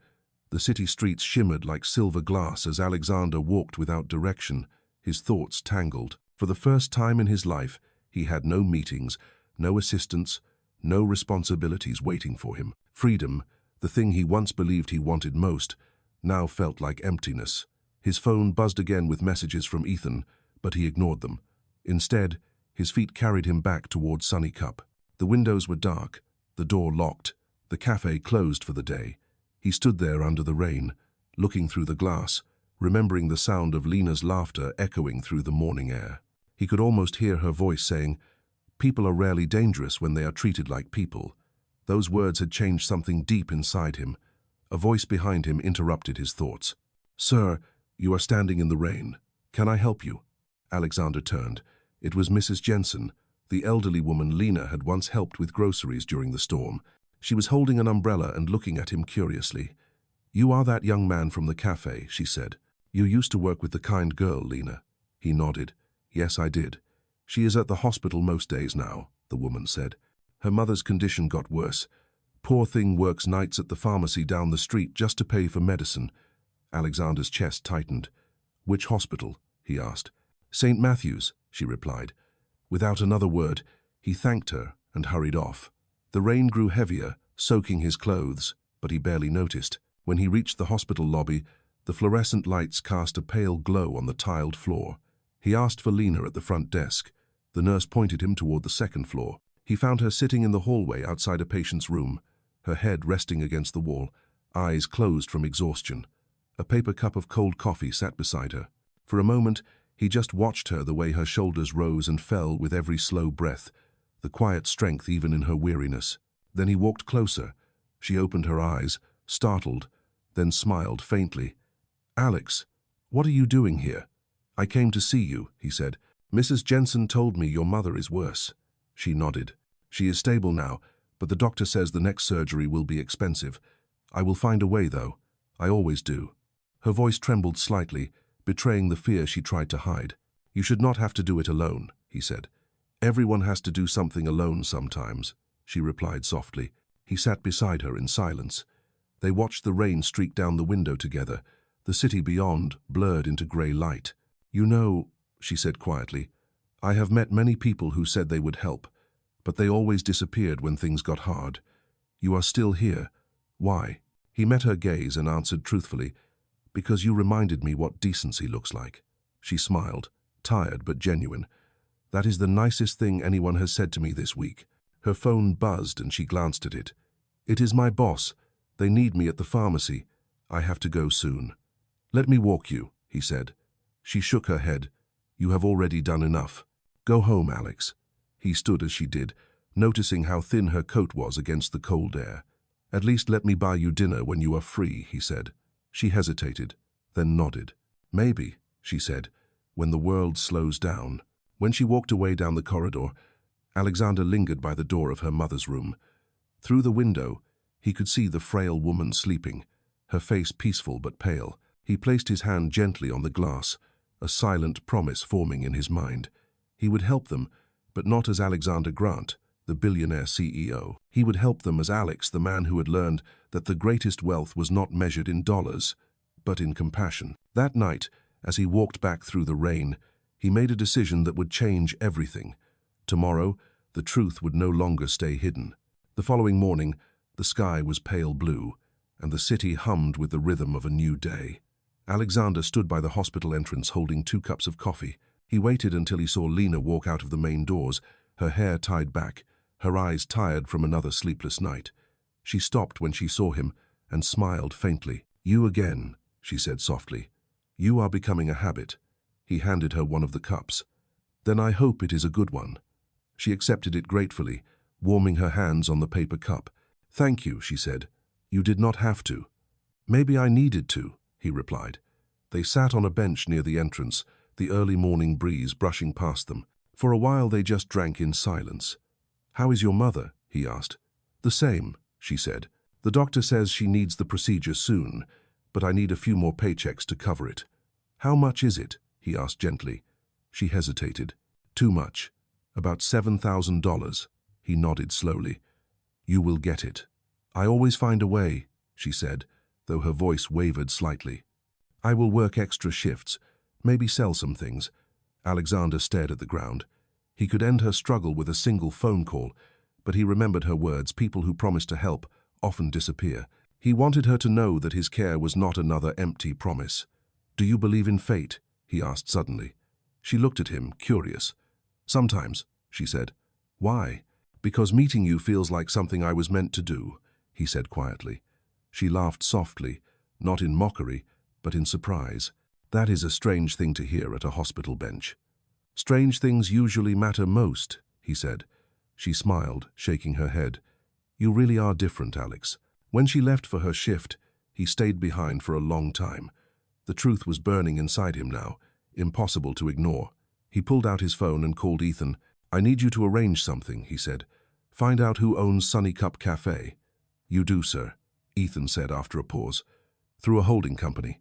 The city streets shimmered like silver glass as Alexander walked without direction, his thoughts tangled. For the first time in his life, he had no meetings, no assistants, no responsibilities waiting for him. Freedom, the thing he once believed he wanted most, now felt like emptiness. His phone buzzed again with messages from Ethan, but he ignored them. Instead, his feet carried him back toward Sunny Cup. The windows were dark, the door locked, the cafe closed for the day. He stood there under the rain, looking through the glass, remembering the sound of Lena's laughter echoing through the morning air. He could almost hear her voice saying, People are rarely dangerous when they are treated like people. Those words had changed something deep inside him. A voice behind him interrupted his thoughts. "Sir, you are standing in the rain. Can I help you?" Alexander turned. It was Mrs. Jensen, the elderly woman Lena had once helped with groceries during the storm. She was holding an umbrella and looking at him curiously. "You are that young man from the cafe," she said. "You used to work with the kind girl, Lena." He nodded. "Yes, I did. She is at the hospital most days now," the woman said. "Her mother's condition got worse. Poor thing works nights at the pharmacy down the street just to pay for medicine." Alexander's chest tightened. "Which hospital?" he asked. "St. Matthew's," she replied. Without another word, he thanked her and hurried off. The rain grew heavier, soaking his clothes, but he barely noticed. When he reached the hospital lobby, the fluorescent lights cast a pale glow on the tiled floor. He asked for Lena at the front desk. The nurse pointed him toward the second floor. He found her sitting in the hallway outside a patient's room, her head resting against the wall, eyes closed from exhaustion. A paper cup of cold coffee sat beside her. For a moment, he just watched her, the way her shoulders rose and fell with every slow breath, the quiet strength even in her weariness. Then he walked closer. She opened her eyes, startled, then smiled faintly. "Alex, what are you doing here?" "I came to see you," he said. "Mrs. Jensen told me your mother is worse." She nodded. "She is stable now, but the doctor says the next surgery will be expensive. I will find a way, though. I always do." Her voice trembled slightly, betraying the fear she tried to hide. "You should not have to do it alone," he said. "Everyone has to do something alone sometimes," she replied softly. He sat beside her in silence. They watched the rain streak down the window together, the city beyond blurred into grey light. "You know," she said quietly, "I have met many people who said they would help, but they always disappeared when things got hard. You are still here. Why?" He met her gaze and answered truthfully, "Because you reminded me what decency looks like." She smiled, tired but genuine. "That is the nicest thing anyone has said to me this week." Her phone buzzed and she glanced at it. "It is my boss. They need me at the pharmacy. I have to go soon." "Let me walk you," he said. She shook her head. "You have already done enough. Go home, Alex." He stood as she did, noticing how thin her coat was against the cold air. "At least let me buy you dinner when you are free," he said. She hesitated, then nodded. "Maybe," she said, "when the world slows down." When she walked away down the corridor, Alexander lingered by the door of her mother's room. Through the window, he could see the frail woman sleeping, her face peaceful but pale. He placed his hand gently on the glass, a silent promise forming in his mind. He would help them, but not as Alexander Grant, the billionaire CEO. He would help them as Alex, the man who had learned that the greatest wealth was not measured in dollars, but in compassion. That night, as he walked back through the rain, he made a decision that would change everything. Tomorrow, the truth would no longer stay hidden. The following morning, the sky was pale blue, and the city hummed with the rhythm of a new day. Alexander stood by the hospital entrance holding 2 cups of coffee. He waited until he saw Lena walk out of the main doors, her hair tied back, her eyes tired from another sleepless night. She stopped when she saw him and smiled faintly. "You again," she said softly. "You are becoming a habit." He handed her one of the cups. "Then I hope it is a good one." She accepted it gratefully, warming her hands on the paper cup. "Thank you," she said. "You did not have to." "Maybe I needed to," he replied. They sat on a bench near the entrance, the early morning breeze brushing past them. For a while they just drank in silence. "How is your mother?" he asked. "The same," she said. "The doctor says she needs the procedure soon, but I need a few more paychecks to cover it." "How much is it?" he asked gently. She hesitated. "Too much. About $7,000. He nodded slowly. "You will get it." "I always find a way," she said, though her voice wavered slightly. "I will work extra shifts, maybe sell some things." Alexander stared at the ground. He could end her struggle with a single phone call, but he remembered her words. People who promise to help often disappear. He wanted her to know that his care was not another empty promise. "Do you believe in fate?" he asked suddenly. She looked at him, curious. "Sometimes," she said. "Why?" "Because meeting you feels like something I was meant to do," he said quietly. She laughed softly, not in mockery, but in surprise. "That is a strange thing to hear at a hospital bench." "Strange things usually matter most," he said. She smiled, shaking her head. You really are different, Alex. When she left for her shift, he stayed behind for a long time. The truth was burning inside him now, impossible to ignore. He pulled out his phone and called Ethan. I need you to arrange something, he said. Find out who owns Sunny Cup Cafe. You do, sir, Ethan said after a pause. Through a holding company.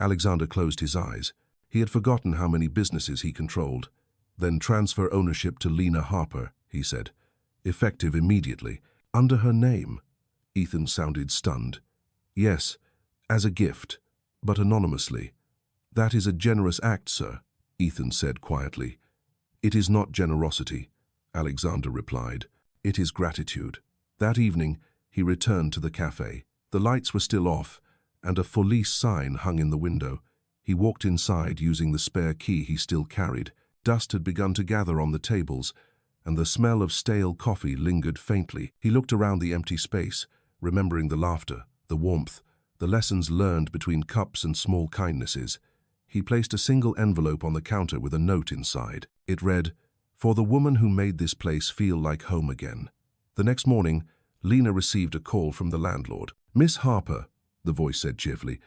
Alexander closed his eyes. He had forgotten how many businesses he controlled. Then transfer ownership to Lena Harper, he said. Effective immediately. Under her name. Ethan sounded stunned. Yes, as a gift, but anonymously. That is a generous act, sir, Ethan said quietly. It is not generosity, Alexander replied. It is gratitude. That evening, he returned to the cafe. The lights were still off, and a for lease sign hung in the window. He walked inside using the spare key he still carried. Dust had begun to gather on the tables, and the smell of stale coffee lingered faintly. He looked around the empty space, remembering the laughter, the warmth, the lessons learned between cups and small kindnesses. He placed a single envelope on the counter with a note inside. It read, "For the woman who made this place feel like home again." The next morning, Lena received a call from the landlord. "Miss Harper," the voice said cheerfully,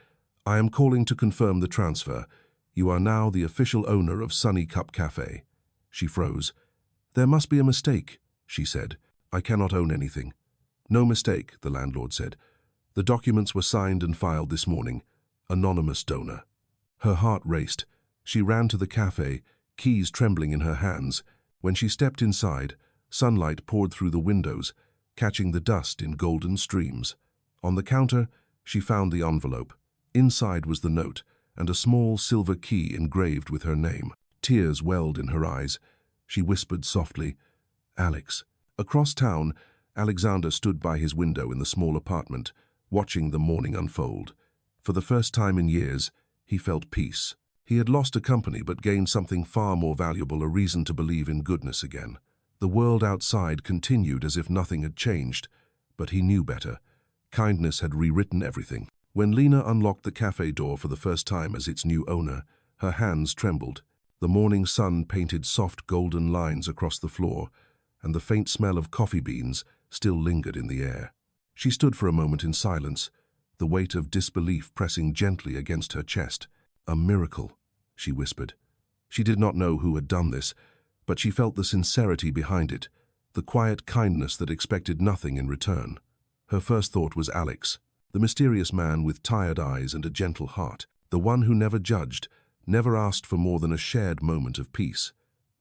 "I am calling to confirm the transfer. You are now the official owner of Sunny Cup Cafe." She froze. "There must be a mistake," she said. "I cannot own anything." "No mistake," the landlord said. "The documents were signed and filed this morning. Anonymous donor." Her heart raced. She ran to the cafe, keys trembling in her hands. When she stepped inside, sunlight poured through the windows, catching the dust in golden streams. On the counter, she found the envelope. Inside was the note, and a small silver key engraved with her name. Tears welled in her eyes. She whispered softly, "Alex." Across town, Alexander stood by his window in the small apartment, watching the morning unfold. For the first time in years, he felt peace. He had lost a company but gained something far more valuable, a reason to believe in goodness again. The world outside continued as if nothing had changed, but he knew better. Kindness had rewritten everything. When Lena unlocked the cafe door for the first time as its new owner, her hands trembled. The morning sun painted soft golden lines across the floor, and the faint smell of coffee beans still lingered in the air. She stood for a moment in silence, the weight of disbelief pressing gently against her chest. "A miracle," she whispered. She did not know who had done this, but she felt the sincerity behind it, the quiet kindness that expected nothing in return. Her first thought was Alex, the mysterious man with tired eyes and a gentle heart, the one who never judged, never asked for more than a shared moment of peace.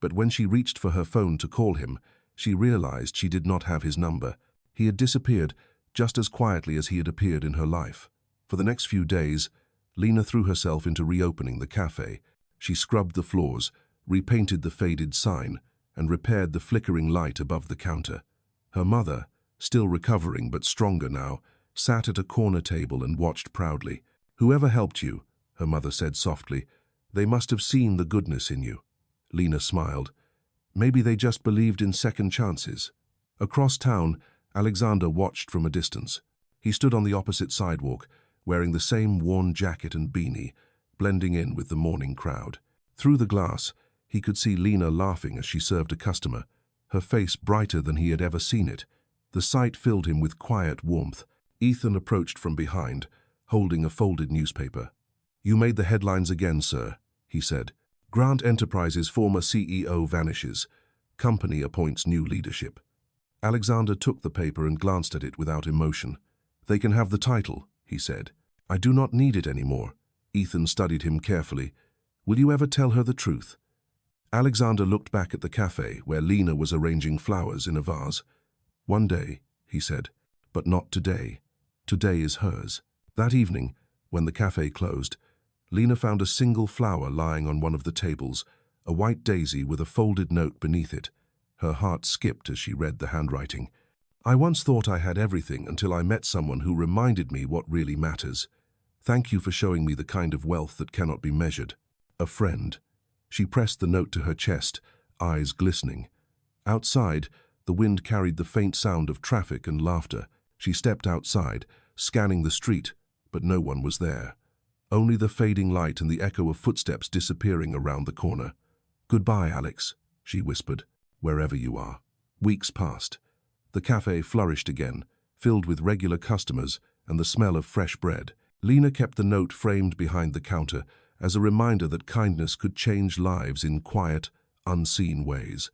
But when she reached for her phone to call him, she realized she did not have his number. He had disappeared just as quietly as he had appeared in her life. For the next few days, Lena threw herself into reopening the cafe. She scrubbed the floors, repainted the faded sign, and repaired the flickering light above the counter. Her mother, still recovering but stronger now, sat at a corner table and watched proudly. "Whoever helped you," her mother said softly, "they must have seen the goodness in you." Lena smiled. Maybe they just believed in second chances. Across town, Alexander watched from a distance. He stood on the opposite sidewalk, wearing the same worn jacket and beanie, blending in with the morning crowd. Through the glass, he could see Lena laughing as she served a customer, her face brighter than he had ever seen it. The sight filled him with quiet warmth. Ethan approached from behind, holding a folded newspaper. "You made the headlines again, sir," he said. "Grant Enterprises' former CEO vanishes. Company appoints new leadership." Alexander took the paper and glanced at it without emotion. "They can have the title," he said. "I do not need it anymore." Ethan studied him carefully. "Will you ever tell her the truth?" Alexander looked back at the cafe where Lena was arranging flowers in a vase. "One day," he said, "but not today. Today is hers." That evening, when the cafe closed, Lena found a single flower lying on one of the tables, a white daisy with a folded note beneath it. Her heart skipped as she read the handwriting. "I once thought I had everything until I met someone who reminded me what really matters. Thank you for showing me the kind of wealth that cannot be measured. A friend." She pressed the note to her chest, eyes glistening. Outside, the wind carried the faint sound of traffic and laughter. She stepped outside, scanning the street, but no one was there. Only the fading light and the echo of footsteps disappearing around the corner. "Goodbye, Alex," she whispered. wherever you are. Weeks passed. The cafe flourished again, filled with regular customers and the smell of fresh bread. Lena kept the note framed behind the counter as a reminder that kindness could change lives in quiet, unseen ways.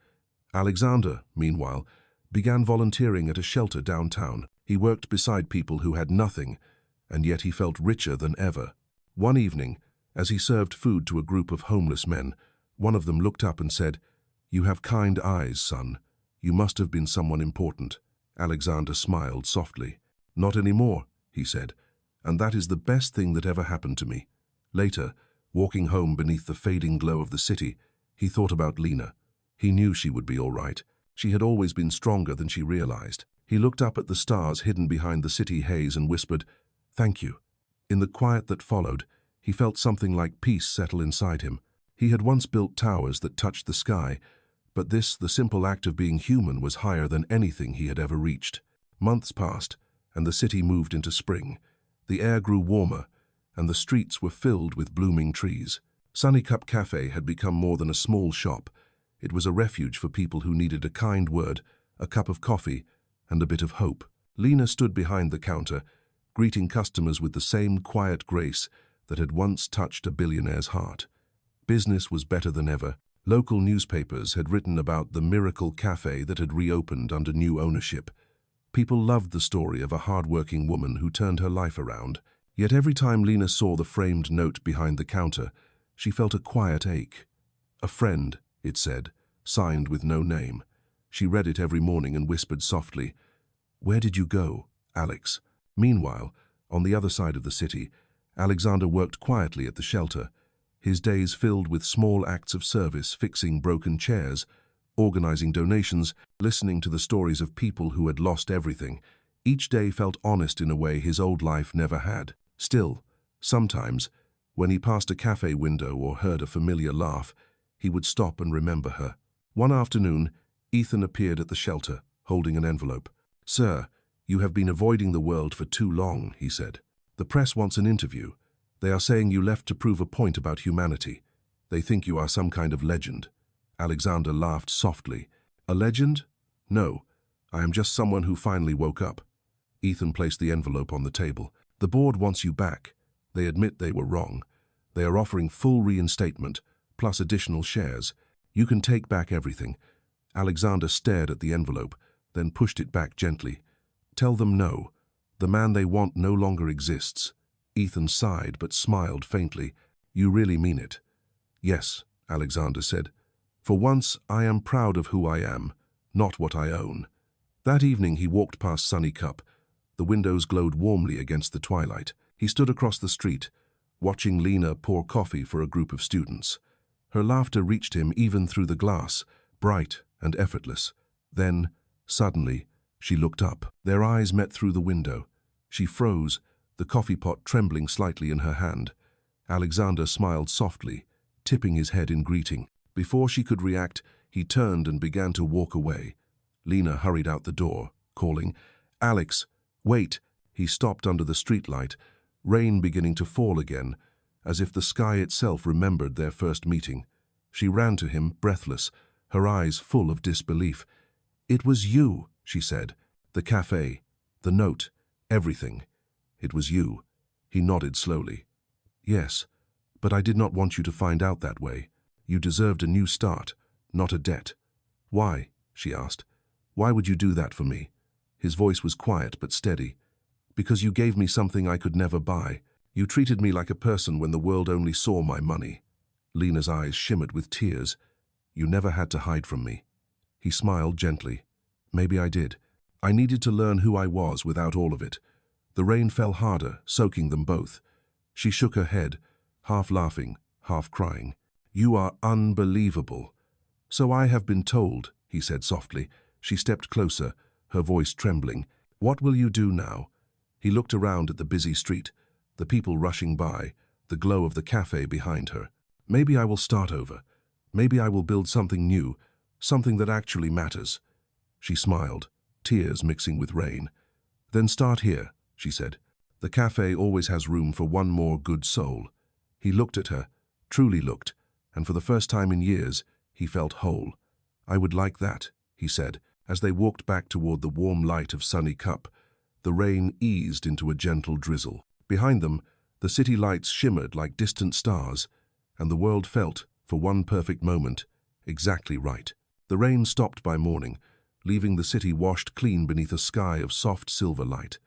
Alexander, meanwhile, began volunteering at a shelter downtown. He worked beside people who had nothing, and yet he felt richer than ever. One evening, as he served food to a group of homeless men, one of them looked up and said, "You have kind eyes, son. You must have been someone important." Alexander smiled softly. "Not anymore," he said, "and that is the best thing that ever happened to me." Later, walking home beneath the fading glow of the city, he thought about Lena. He knew she would be all right. She had always been stronger than she realized. He looked up at the stars hidden behind the city haze and whispered, "Thank you." In the quiet that followed, he felt something like peace settle inside him. He had once built towers that touched the sky, but this, the simple act of being human, was higher than anything he had ever reached. Months passed, and the city moved into spring. The air grew warmer, and the streets were filled with blooming trees. Sunny Cup Cafe had become more than a small shop. It was a refuge for people who needed a kind word, a cup of coffee, and a bit of hope. Lena stood behind the counter, greeting customers with the same quiet grace that had once touched a billionaire's heart. Business was better than ever. Local newspapers had written about the miracle cafe that had reopened under new ownership. People loved the story of a hard-working woman who turned her life around. Yet every time Lena saw the framed note behind the counter, she felt a quiet ache. "A friend," it said, signed with no name. She read it every morning and whispered softly, "Where did you go, Alex?" Meanwhile, on the other side of the city, Alexander worked quietly at the shelter, his days filled with small acts of service, fixing broken chairs, organizing donations, listening to the stories of people who had lost everything. Each day felt honest in a way his old life never had. Still, sometimes, when he passed a cafe window or heard a familiar laugh, he would stop and remember her. One afternoon, Ethan appeared at the shelter, holding an envelope. "Sir, you have been avoiding the world for too long," he said. "The press wants an interview. They are saying you left to prove a point about humanity. They think you are some kind of legend." Alexander laughed softly. "A legend? No, I am just someone who finally woke up." Ethan placed the envelope on the table. "The board wants you back. They admit they were wrong. They are offering full reinstatement, plus additional shares. You can take back everything." Alexander stared at the envelope, then pushed it back gently. "Tell them no. The man they want no longer exists." Ethan sighed but smiled faintly. "You really mean it?" "Yes," Alexander said. "For once, I am proud of who I am, not what I own." That evening he walked past Sunny Cup. The windows glowed warmly against the twilight. He stood across the street, watching Lena pour coffee for a group of students. Her laughter reached him even through the glass, bright and effortless. Then, suddenly, she looked up. Their eyes met through the window. She froze, the coffee pot trembling slightly in her hand. Alexander smiled softly, tipping his head in greeting. Before she could react, he turned and began to walk away. Lena hurried out the door, calling, "Alex, wait!" He stopped under the streetlight, rain beginning to fall again, as if the sky itself remembered their first meeting. She ran to him, breathless, her eyes full of disbelief. "It was you," she said. "The cafe, the note, everything. It was you." He nodded slowly. "Yes, but I did not want you to find out that way. You deserved a new start, not a debt." "Why?" she asked. "Why would you do that for me?" His voice was quiet but steady. "Because you gave me something I could never buy. You treated me like a person when the world only saw my money." Lena's eyes shimmered with tears. "You never had to hide from me." He smiled gently. "Maybe I did. I needed to learn who I was without all of it." The rain fell harder, soaking them both. She shook her head, half laughing, half crying. "You are unbelievable." "So I have been told," he said softly. She stepped closer, her voice trembling. "What will you do now?" He looked around at the busy street, the people rushing by, the glow of the cafe behind her. "Maybe I will start over. Maybe I will build something new, something that actually matters." She smiled, tears mixing with rain. "Then start here," she said. "The cafe always has room for one more good soul." He looked at her, truly looked, and for the first time in years, he felt whole. "I would like that," he said, as they walked back toward the warm light of Sunny Cup. The rain eased into a gentle drizzle. Behind them, the city lights shimmered like distant stars, and the world felt, for one perfect moment, exactly right. The rain stopped by morning, leaving the city washed clean beneath a sky of soft silver light.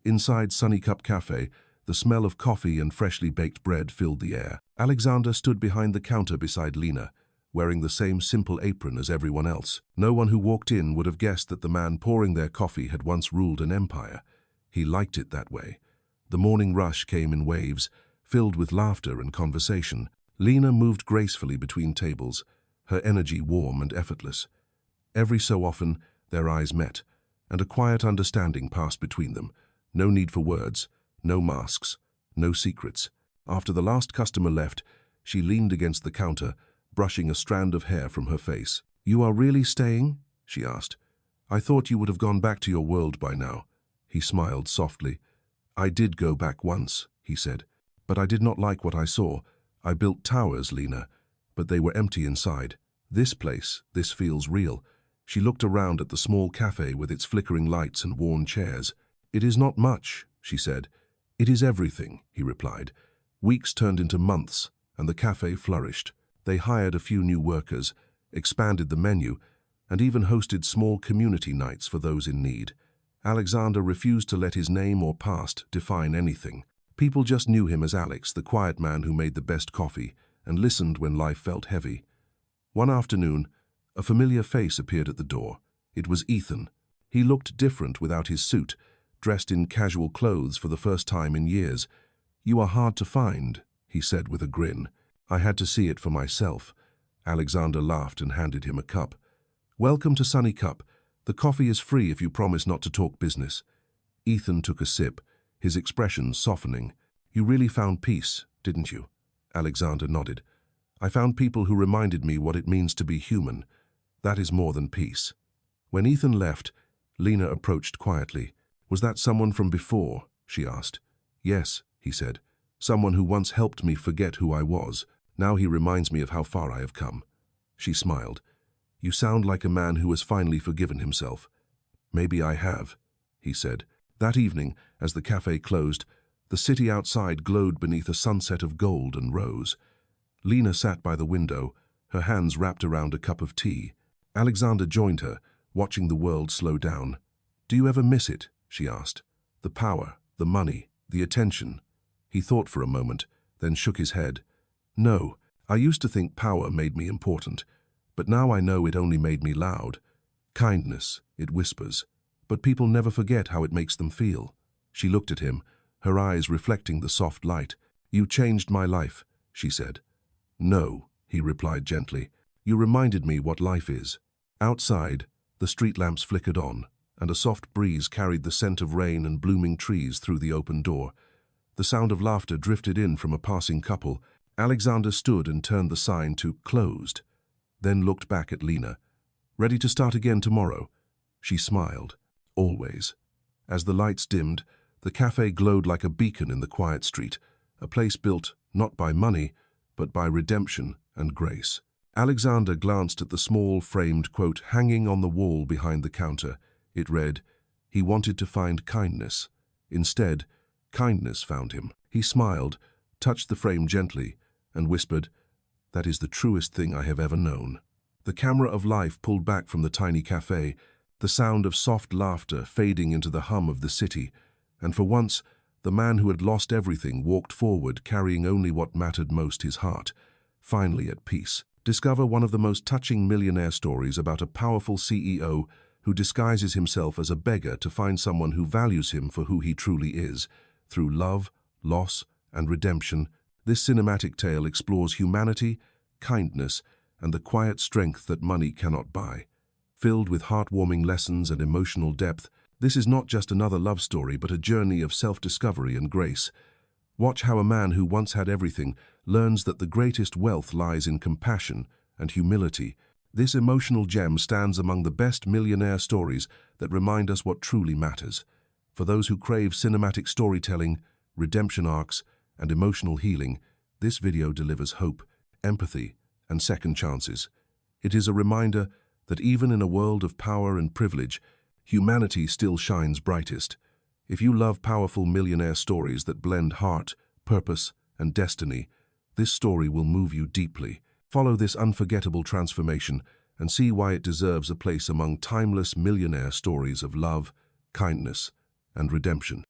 Inside Sunny Cup Cafe, the smell of coffee and freshly baked bread filled the air. Alexander stood behind the counter beside Lena, wearing the same simple apron as everyone else. No one who walked in would have guessed that the man pouring their coffee had once ruled an empire. He liked it that way. The morning rush came in waves, filled with laughter and conversation. Lena moved gracefully between tables, her energy warm and effortless. Every so often, their eyes met, and a quiet understanding passed between them. No need for words, no masks, no secrets. After the last customer left, she leaned against the counter, brushing a strand of hair from her face. "You are really staying?" she asked. "I thought you would have gone back to your world by now." He smiled softly. "I did go back once," he said, "but I did not like what I saw. I built towers, Lena, but they were empty inside. This place, this feels real." She looked around at the small cafe with its flickering lights and worn chairs. "It is not much," she said. "It is everything," he replied. Weeks turned into months, and the cafe flourished. They hired a few new workers, expanded the menu, and even hosted small community nights for those in need. Alexander refused to let his name or past define anything. People just knew him as Alex, the quiet man who made the best coffee and listened when life felt heavy. One afternoon, a familiar face appeared at the door. It was Ethan. He looked different without his suit, dressed in casual clothes for the first time in years. "You are hard to find," he said with a grin. "I had to see it for myself." Alexander laughed and handed him a cup. "Welcome to Sunny Cup. The coffee is free if you promise not to talk business." Ethan took a sip, his expression softening. "You really found peace, didn't you?" Alexander nodded. "I found people who reminded me what it means to be human. That is more than peace." When Ethan left, Lena approached quietly. "Was that someone from before?" she asked. "Yes," he said. "Someone who once helped me forget who I was. Now he reminds me of how far I have come." She smiled. "You sound like a man who has finally forgiven himself." "Maybe I have," he said. That evening, as the cafe closed, the city outside glowed beneath a sunset of gold and rose. Lena sat by the window, her hands wrapped around a cup of tea. Alexander joined her, watching the world slow down. "Do you ever miss it?" she asked. "The power, the money, the attention." He thought for a moment, then shook his head. "No, I used to think power made me important, but now I know it only made me loud. Kindness, it whispers, but people never forget how it makes them feel." She looked at him, her eyes reflecting the soft light. "You changed my life," she said. "No," he replied gently. "You reminded me what life is." Outside, the street lamps flickered on, and a soft breeze carried the scent of rain and blooming trees through the open door. The sound of laughter drifted in from a passing couple. Alexander stood and turned the sign to "Closed," then looked back at Lena. "Ready to start again tomorrow?" She smiled. "Always." As the lights dimmed, the cafe glowed like a beacon in the quiet street, a place built not by money, but by redemption and grace. Alexander glanced at the small framed quote hanging on the wall behind the counter. It read, "He wanted to find kindness. Instead, kindness found him." He smiled, touched the frame gently, and whispered, "That is the truest thing I have ever known." The camera of life pulled back from the tiny cafe, the sound of soft laughter fading into the hum of the city, and for once, the man who had lost everything walked forward carrying only what mattered most, his heart, finally at peace. Discover one of the most touching millionaire stories about a powerful CEO who disguises himself as a beggar to find someone who values him for who he truly is. Through love, loss, and redemption, this cinematic tale explores humanity, kindness, and the quiet strength that money cannot buy. Filled with heartwarming lessons and emotional depth, this is not just another love story but a journey of self-discovery and grace. Watch how a man who once had everything learns that the greatest wealth lies in compassion and humility. This emotional gem stands among the best millionaire stories that remind us what truly matters. For those who crave cinematic storytelling, redemption arcs, and emotional healing, this video delivers hope, empathy, and second chances. It is a reminder that even in a world of power and privilege, humanity still shines brightest. If you love powerful millionaire stories that blend heart, purpose, and destiny, this story will move you deeply. Follow this unforgettable transformation and see why it deserves a place among timeless millionaire stories of love, kindness, and redemption.